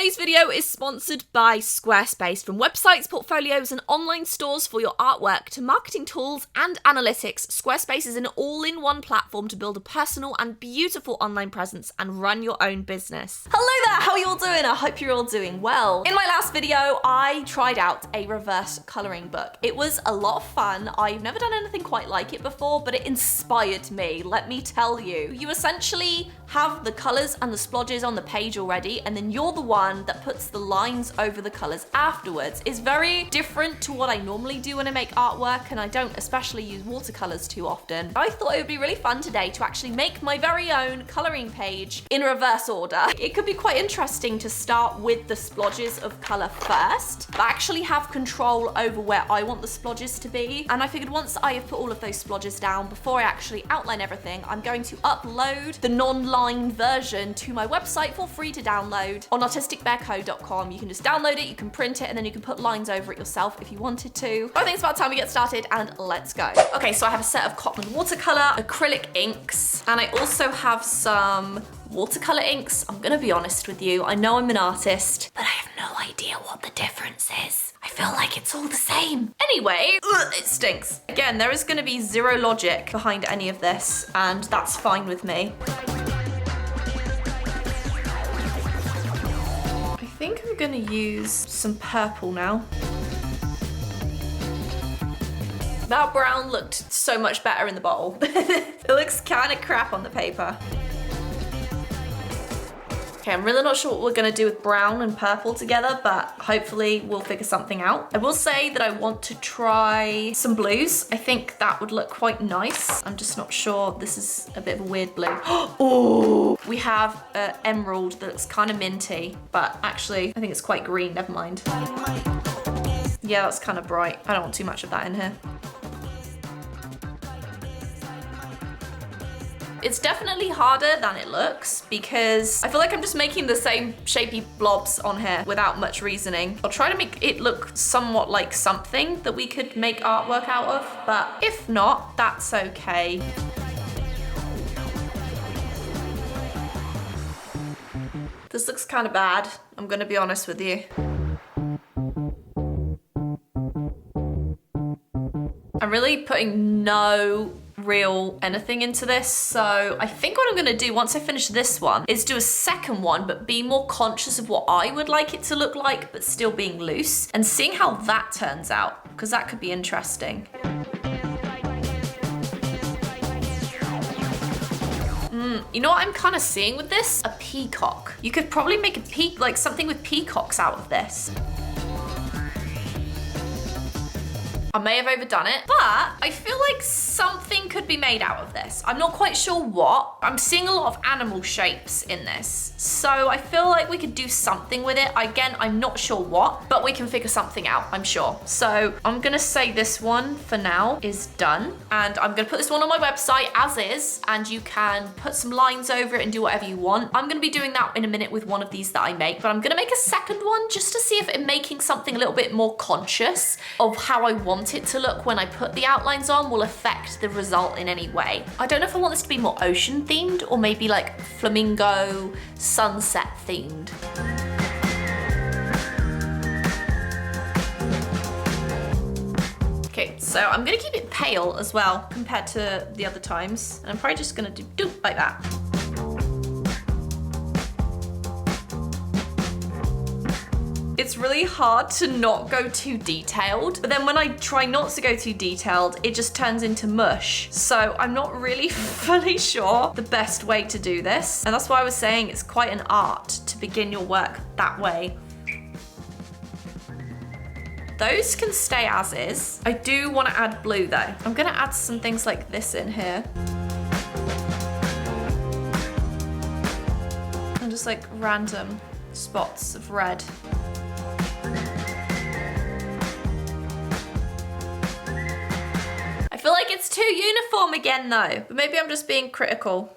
Today's video is sponsored by Squarespace. From websites, portfolios, and online stores for your artwork to marketing tools and analytics, Squarespace is an all-in-one platform to build a personal and beautiful online presence and run your own business. Hello there, how are you all doing? I hope you're all doing well. In my last video, I tried out a reverse coloring book. It was a lot of fun. I've never done anything quite like it before, but it inspired me, let me tell you. You essentially have the colors and the splodges on the page already, and then you're the one that puts the lines over the colors afterwards. It's very different to what I normally do when I make artwork, and I don't especially use watercolors too often. I thought it would be really fun today to actually make my very own coloring page in reverse order. It could be quite interesting to start with the splodges of color first, but actually have control over where I want the splodges to be. And I figured once I have put all of those splodges down, before I actually outline everything, I'm going to upload the non-line version to my website for free to download on artisticbearco.com. You can just download it, you can print it, and then you can put lines over it yourself if you wanted to. I think it's about time we get started, and let's go. Okay, so I have a set of Cotman watercolor, acrylic inks, and I also have some watercolor inks. I'm gonna be honest with you, I know I'm an artist, but I have no idea what the difference is. I feel like it's all the same. Anyway, it stinks. Again, there is gonna be zero logic behind any of this, and that's fine with me. I think I'm gonna use some purple now. That brown looked so much better in the bottle. It looks kind of crap on the paper. Okay, I'm really not sure what we're gonna do with brown and purple together, but hopefully we'll figure something out. I will say that I want to try some blues. I think that would look quite nice. I'm just not sure. This is a bit of a weird blue. Oh, we have emerald that looks kind of minty, but actually I think it's quite green, never mind. Yeah, that's kind of bright. I don't want too much of that in here. It's definitely harder than it looks because I feel like I'm just making the same shapy blobs on here without much reasoning. I'll try to make it look somewhat like something that we could make artwork out of, but if not, that's okay. This looks kind of bad, I'm gonna be honest with you. I'm really putting no real anything into this, so I think what I'm gonna do once I finish this one is do a second one, but be more conscious of what I would like it to look like, but still being loose, and seeing how that turns out, because that could be interesting. You know what I'm kind of seeing with this? A peacock. You could probably make a like something with peacocks out of this. I may have overdone it, but I feel like something could be made out of this. I'm not quite sure what. I'm seeing a lot of animal shapes in this, so I feel like we could do something with it. Again, I'm not sure what, but we can figure something out, I'm sure. So I'm gonna say this one for now is done, and I'm gonna put this one on my website as is, and you can put some lines over it and do whatever you want. I'm gonna be doing that in a minute with one of these that I make, but I'm gonna make a second one just to see if it making something a little bit more conscious of how I want it to look when I put the outlines on will affect the result in any way. I don't know if I want this to be more ocean themed or maybe like flamingo sunset themed. Okay, so I'm gonna keep it pale as well compared to the other times, and I'm probably just gonna do like that. It's really hard to not go too detailed, but then when I try not to go too detailed, it just turns into mush. So I'm not really fully sure the best way to do this. And that's why I was saying it's quite an art to begin your work that way. Those can stay as is. I do want to add blue though. I'm gonna add some things like this in here. And just like random spots of red. I feel like it's too uniform again though, but maybe I'm just being critical.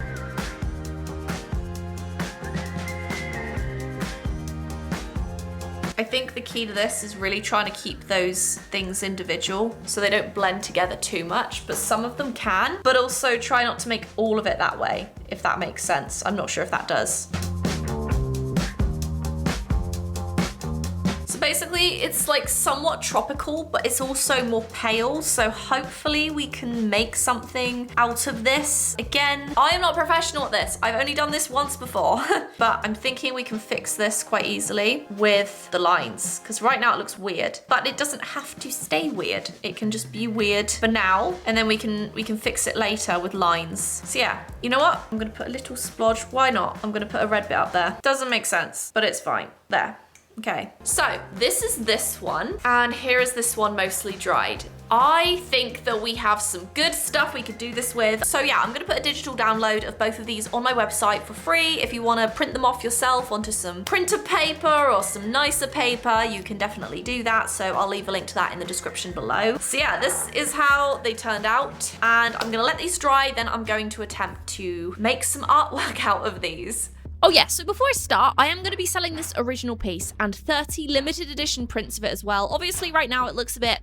I think the key to this is really trying to keep those things individual so they don't blend together too much, but some of them can, but also try not to make all of it that way, if that makes sense. I'm not sure if that does. So basically it's like somewhat tropical, but it's also more pale. So hopefully we can make something out of this. Again, I am not professional at this. I've only done this once before, but I'm thinking we can fix this quite easily with the lines, because right now it looks weird, but it doesn't have to stay weird. It can just be weird for now, and then we can fix it later with lines. So yeah, you know what? I'm gonna put a little splodge. Why not? I'm gonna put a red bit up there. Doesn't make sense, but it's fine. There. Okay, so this is this one, and here is this one mostly dried. I think that we have some good stuff we could do this with. So yeah, I'm gonna put a digital download of both of these on my website for free. If you wanna print them off yourself onto some printer paper or some nicer paper, you can definitely do that. So I'll leave a link to that in the description below. So yeah, this is how they turned out. And I'm gonna let these dry, then I'm going to attempt to make some artwork out of these. Oh yeah, so before I start, I am going to be selling this original piece and 30 limited edition prints of it as well. Obviously right now it looks a bit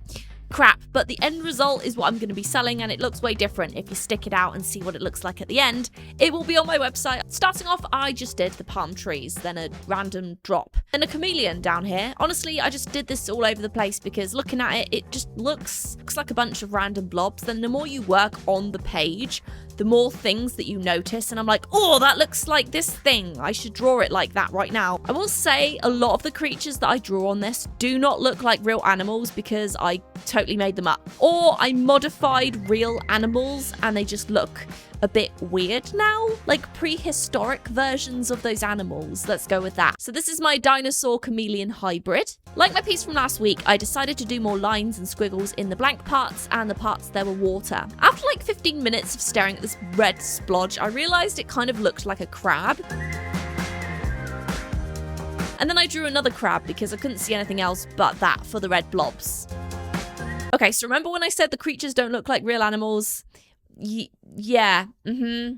crap, but the end result is what I'm going to be selling, and it looks way different if you stick it out and see what it looks like at the end. It will be on my website. Starting off, I just did the palm trees, then a random drop, and a chameleon down here. Honestly, I just did this all over the place because looking at it, it just looks like a bunch of random blobs. Then the more you work on the page, the more things that you notice, and I'm like, oh, that looks like this thing. I should draw it like that right now. I will say a lot of the creatures that I draw on this do not look like real animals because I totally made them up. Or I modified real animals and they just look a bit weird now, like prehistoric versions of those animals. Let's go with that. So this is my dinosaur chameleon hybrid. Like my piece from last week, I decided to do more lines and squiggles in the blank parts and the parts there were water. After like 15 minutes of staring at this red splodge, I realized it kind of looked like a crab. And then I drew another crab because I couldn't see anything else but that for the red blobs. Okay, so remember when I said the creatures don't look like real animals? Yeah,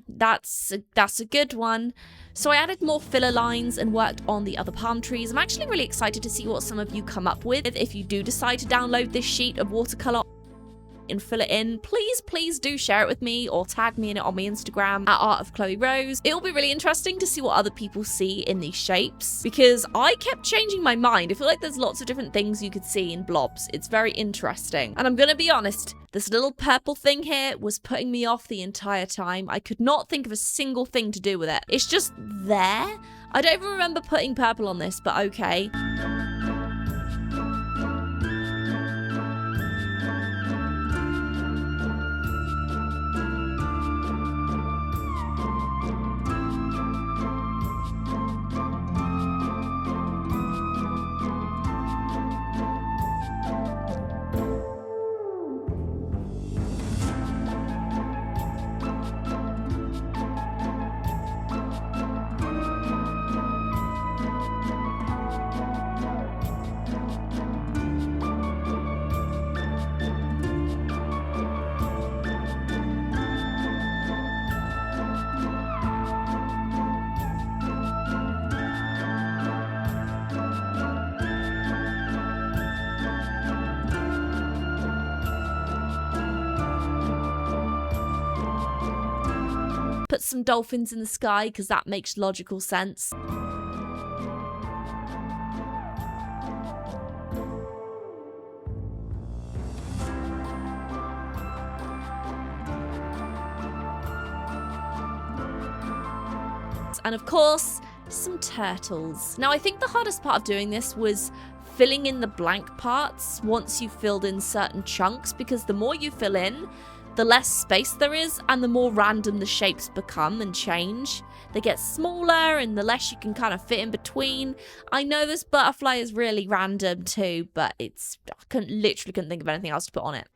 that's a good one. So I added more filler lines and worked on the other palm trees. I'm actually really excited to see what some of you come up with. If you do decide to download this sheet of watercolor and fill it in, please do share it with me or tag me in it on my Instagram at Art of Chloe Rose. It'll be really interesting to see what other people see in these shapes because I kept changing my mind. I feel like there's lots of different things you could see in blobs. It's very interesting. And I'm gonna be honest, this little purple thing here was putting me off the entire time. I could not think of a single thing to do with it. It's just there. I don't even remember putting purple on this, but okay. Put some dolphins in the sky because that makes logical sense. And of course, some turtles. Now I think the hardest part of doing this was filling in the blank parts once you filled in certain chunks, because the more you fill in, the less space there is and the more random the shapes become and change. They get smaller and the less you can kind of fit in between. I know this butterfly is really random too, but I literally couldn't think of anything else to put on it.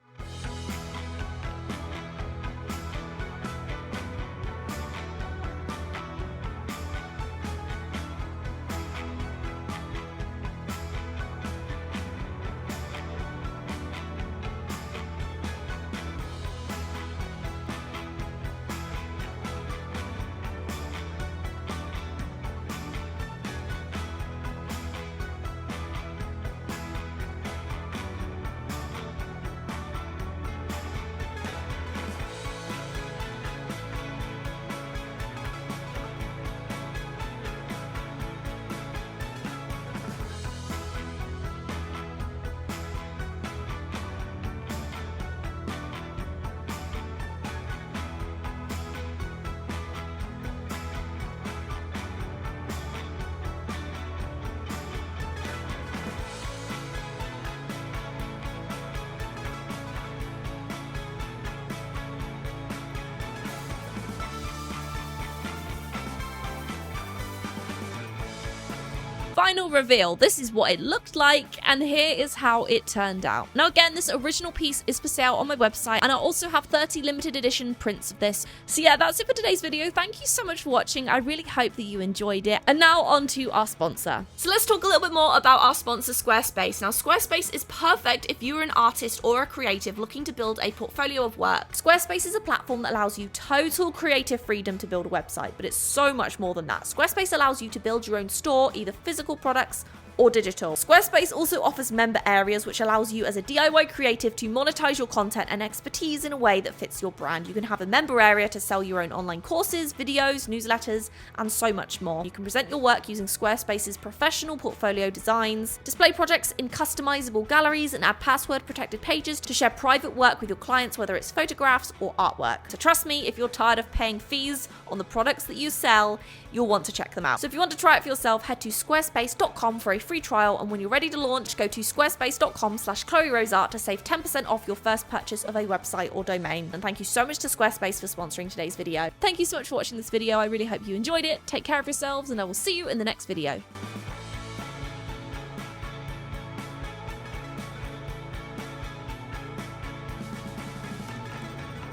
final reveal. This is what it looked like, and here is how it turned out. Now again, this original piece is for sale on my website, and I also have 30 limited edition prints of this. So yeah, that's it for today's video. Thank you so much for watching. I really hope that you enjoyed it. And now on to our sponsor. So let's talk a little bit more about our sponsor, Squarespace. Now, Squarespace is perfect if you're an artist or a creative looking to build a portfolio of work. Squarespace is a platform that allows you total creative freedom to build a website, but it's so much more than that. Squarespace allows you to build your own store, either physical products or digital. Squarespace also offers member areas, which allows you as a DIY creative to monetize your content and expertise in a way that fits your brand. You can have a member area to sell your own online courses, videos, newsletters, and so much more. You can present your work using Squarespace's professional portfolio designs, display projects in customizable galleries, and add password-protected pages to share private work with your clients, whether it's photographs or artwork. So trust me, if you're tired of paying fees on the products that you sell, you'll want to check them out. So if you want to try it for yourself, head to squarespace.com for a free trial, and when you're ready to launch, go to squarespace.com/ChloeRoseArt to save 10% off your first purchase of a website or domain. And thank you so much to Squarespace for sponsoring today's video. Thank you so much for watching this video. I really hope you enjoyed it. Take care of yourselves, and I will see you in the next video.